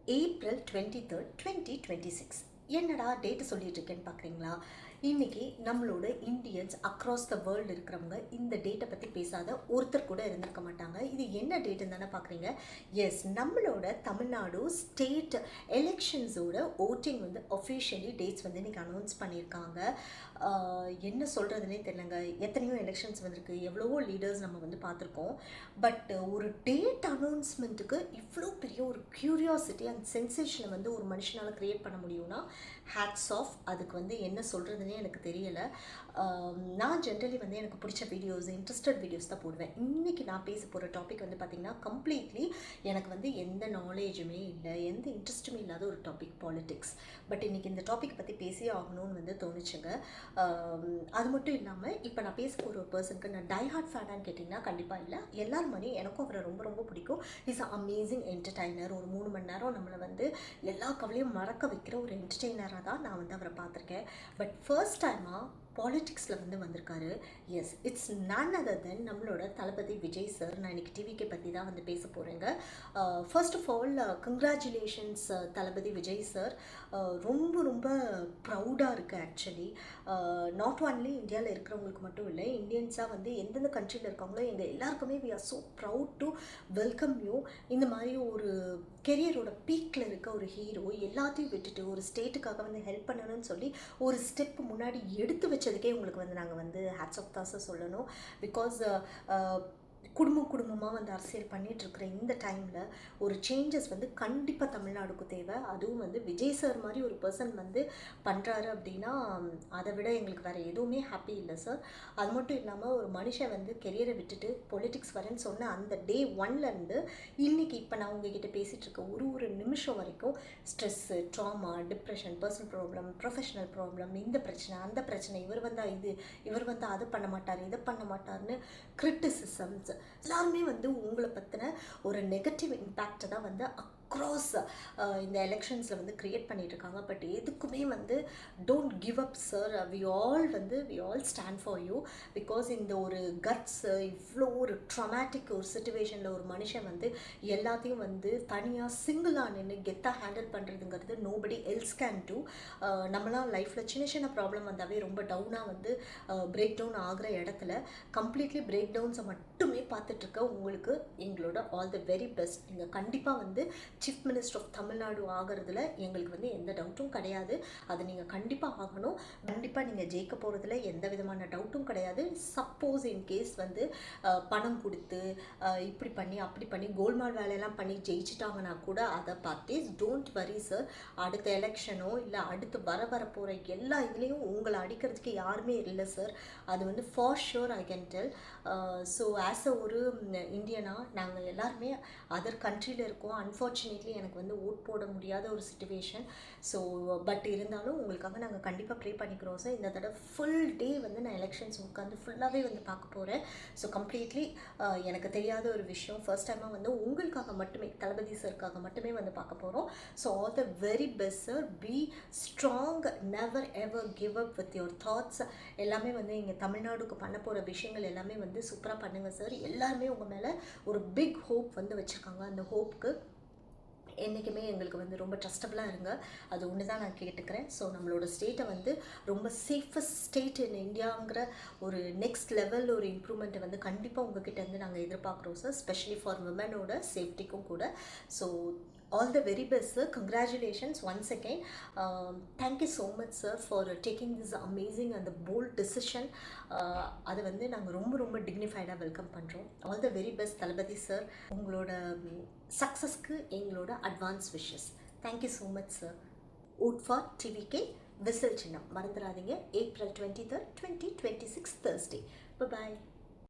April 23rd, 2026. என்னடா date சொல்லிட்டு இருக்கேன்னு பார்க்குறீங்களா? இன்றைக்கி நம்மளோட இந்தியன்ஸ் அக்ராஸ் த வேர்ல்டு இருக்கிறவங்க இந்த டேட்டை பற்றி பேசாத ஒருத்தர் கூட இருந்திருக்க மாட்டாங்க. இது என்ன டேட்டுன்னு தானே பார்க்குறீங்க? எஸ், நம்மளோட தமிழ்நாடு ஸ்டேட் எலெக்ஷன்ஸோட ஓட்டிங் வந்து அஃபிஷியலி டேட்ஸ் வந்து இன்றைக்கி அனௌன்ஸ் பண்ணியிருக்காங்க. என்ன சொல்கிறதுனே தெரியலங்க. எத்தனையோ எலெக்ஷன்ஸ் வந்திருக்கு, எவ்வளவோ லீடர்ஸ் நம்ம வந்து பார்த்துருக்கோம். பட் ஒரு டேட் அனௌன்ஸ்மெண்ட்டுக்கு இவ்வளோ பெரிய ஒரு க்யூரியாசிட்டி அண்ட் சென்சேஷனை வந்து ஒரு மனுஷனால் க்ரியேட் பண்ண முடியும்னா ஹேட்ஸ் ஆஃப். அதுக்கு வந்து என்ன சொல்கிறதுனே எனக்கு தெரியலை. நான் ஜென்ரலி வந்து எனக்கு பிடிச்ச வீடியோஸ், இன்ட்ரெஸ்டட் வீடியோஸ் தான் போடுவேன். இன்றைக்கி நான் பேச போகிற டாபிக் வந்து பார்த்திங்கன்னா கம்ப்ளீட்லி எனக்கு வந்து எந்த நாலேஜுமே இல்லை, எந்த இன்ட்ரெஸ்ட்டுமே இல்லாத ஒரு டாபிக், பாலிட்டிக்ஸ். பட் இன்றைக்கி இந்த டாபிக் பற்றி பேசி ஆகணும்னு வந்து தோணுச்சுங்க. அது மட்டும் இல்லாமல் இப்போ நான் பேச போகிற ஒரு பர்சனுக்கு நான் டைஹார்ட் ஃபேனான்னு கேட்டிங்கன்னா கண்டிப்பாக இல்லை. எல்லாரும் மாதிரி எனக்கும் அவரை ரொம்ப ரொம்ப பிடிக்கும். Is amazing entertainer. ஒரு 3 மணி நேரம் நம்மளை வந்து எல்லா கவலையும் மறக்க வைக்கிற ஒரு என்டர்டெய்னராக தான் நான் வந்து அவரை பார்த்துருக்கேன். பட் ஃபர்ஸ்ட் டைமாக பாலிட்டிக்ஸில் வந்து வந்திருக்காரு. எஸ், இட்ஸ் நன் அதர் தென் நம்மளோட தளபதி விஜய் சார். நான் இன்றைக்கி டிவிக்கே பற்றி தான் வந்து பேச போகிறேங்க. First of all congratulations Thalapathy Vijay sir. ரொம்ப ரொம்ப ப்ரௌடாக இருக்குது ஆக்சுவலி. நாட் ஒன்லி இந்தியாவில் இருக்கிறவங்களுக்கு மட்டும் இல்லை, இந்தியன்ஸாக வந்து எந்தெந்த கண்ட்ரியில் இருக்காங்களோ எங்கள் எல்லாருக்குமே we are so proud to welcome you. இந்த மாதிரி ஒரு கெரியரோட பீக்கில் இருக்க ஒரு ஹீரோ எல்லாத்தையும் விட்டுட்டு ஒரு ஸ்டேட்டுக்காக வந்து ஹெல்ப் பண்ணணும்னு சொல்லி ஒரு ஸ்டெப் முன்னாடி எடுத்து வச்சதுக்கே உங்களுக்கு வந்து நாங்கள் வந்து ஹேட்ஸ் ஆஃப் தான் சார் சொல்லணும். பிகாஸ் குடும்பமாக வந்து அரசியல் பண்ணிகிட்ருக்கிற இந்த டைமில் ஒரு சேஞ்சஸ் வந்து கண்டிப்பாக தமிழ்நாடுக்கு தேவை. அதுவும் வந்து விஜய் சார் மாதிரி ஒரு பர்சன் வந்து பண்ணுறாரு அப்படின்னா அதை விட எங்களுக்கு வேறு எதுவுமே ஹாப்பி இல்லை சார். அது மட்டும் இல்லாமல் ஒரு மனுஷன் வந்து கெரியரை விட்டுட்டு பொலிட்டிக்ஸ் வரேன்னு சொன்ன அந்த டே 1லேருந்து இன்றைக்கி இப்போ நான் உங்ககிட்ட பேசிகிட்டு இருக்க ஒரு நிமிஷம் வரைக்கும் stress, drama, depression, personal problem, professional problem, இந்த பிரச்சனை அந்த பிரச்சனை, இவர் வந்தால் இவர் வந்து அது பண்ண மாட்டார், இதை பண்ண மாட்டார்னு கிரிட்டிசிசம்ஸ் எல்லாருமே வந்து உங்களை பற்றின ஒரு நெகட்டிவ் இம்பேக்டை தான் வந்து அக்ராஸ் இந்த எலெக்ஷன்ஸில் வந்து க்ரியேட் பண்ணிகிட்ருக்காங்க. பட் எதுக்குமே வந்து don't give up sir. We all stand for you. Because இந்த ஒரு கட்ஸ், இவ்வளோ ஒரு ட்ராமேட்டிக் ஒரு சுச்சுவேஷனில் ஒரு மனுஷன் வந்து எல்லாத்தையும் வந்து தனியாக சிங்கிளாக நின்று கெத்தாக ஹேண்டில் பண்ணுறதுங்கிறது நோபடி எல்ஸ் கேன் டூ. நம்மளாம் லைஃப்பில் சின்ன ப்ராப்ளம் வந்தாவே ரொம்ப டவுனாக வந்து பிரேக் டவுன் ஆகிற இடத்துல கம்ப்ளீட்லி பிரேக் டவுன்ஸை மட்டுமே பார்த்துட்ருக்க உங்களுக்கு எங்களோட ஆல் த வெரி பெஸ்ட். நீங்கள் கண்டிப்பாக வந்து சீஃப் மினிஸ்டர் ஆஃப் தமிழ்நாடு ஆகிறதுல எங்களுக்கு வந்து எந்த டவுட்டும் கிடையாது. அது நீங்கள் கண்டிப்பாக ஆகணும். கண்டிப்பாக நீங்கள் ஜெயிக்க போகிறதுல எந்த விதமான டவுட்டும் கிடையாது. சப்போஸ் இன்கேஸ் வந்து பணம் கொடுத்து இப்படி பண்ணி அப்படி பண்ணி கோல்மால் வேலையெல்லாம் பண்ணி ஜெயிச்சிட்டாங்கன்னா கூட அதை பார்த்தே டோன்ட் வரி சார். அடுத்த எலெக்ஷனோ இல்லை அடுத்து வரப்போகிற எல்லா இதுலேயும் உங்களை அடிக்கிறதுக்கு யாருமே இல்லை சார். அது வந்து for sure I can tell. So as a ஒரு இந்தியனாக நாங்கள் எல்லாருமே அதர் கண்ட்ரியில் இருக்கோம். அன்ஃபார்ச்சுனேட்லி எனக்கு வந்து ஓட் போட முடியாத ஒரு சிச்சுவேஷன். ஸோ பட் இருந்தாலும் உங்களுக்காக நாங்கள் கண்டிப்பாக ப்ரே பண்ணிக்கிறோம் சார். இந்த தடவை ஃபுல் டே வந்து நான் எலெக்ஷன்ஸ் உட்காந்து ஃபுல்லாகவே வந்து பார்க்க போகிறேன். ஸோ கம்ப்ளீட்லி எனக்கு தெரியாத ஒரு விஷயம் ஃபர்ஸ்ட் டைமாக வந்து உங்களுக்காக மட்டுமே, தளபதி சாருக்காக மட்டுமே வந்து பார்க்க போகிறோம். So all the very best sir. Be strong, never ever give up with your thoughts. எல்லாமே வந்து இங்கே தமிழ்நாடுக்கு பண்ண போகிற விஷயங்கள் எல்லாமே வந்து சூப்பராக பண்ணுங்கள் சார். எல்லாருமே உங்கள் மேலே ஒரு பிக் ஹோப் வந்து வச்சுருக்காங்க. அந்த ஹோப்புக்கு என்றைக்குமே எங்களுக்கு வந்து ரொம்ப ட்ரஸ்டபுளாக இருங்க. அது ஒன்று தான் நான் கேட்டுக்கிறேன். ஸோ நம்மளோட ஸ்டேட்டை வந்து ரொம்ப சேஃபஸ்ட் ஸ்டேட் இன் இந்தியாங்கிற ஒரு நெக்ஸ்ட் லெவல் ஒரு இம்ப்ரூவ்மெண்ட்டை வந்து கண்டிப்பாக உங்ககிட்ட வந்து நாங்கள் எதிர்பார்க்குறோம் சார். ஸ்பெஷலி ஃபார் விமனோட சேஃப்டிக்கும் கூட. So all the very best sir. Congratulations once again. Thank you so much sir for taking this amazing and the bold decision. அது வந்து நாங்கள் ரொம்ப டிக்னிஃபைடாக வெல்கம் பண்ணுறோம். All the very best Thalapathy sir. உங்களோட சக்ஸஸ்க்கு எங்களோட advance wishes. Thank you so much sir. Vote for TVK, whistle சின்னம் மறந்துடாதீங்க. April 23rd, 2026 Thursday. Bye bye.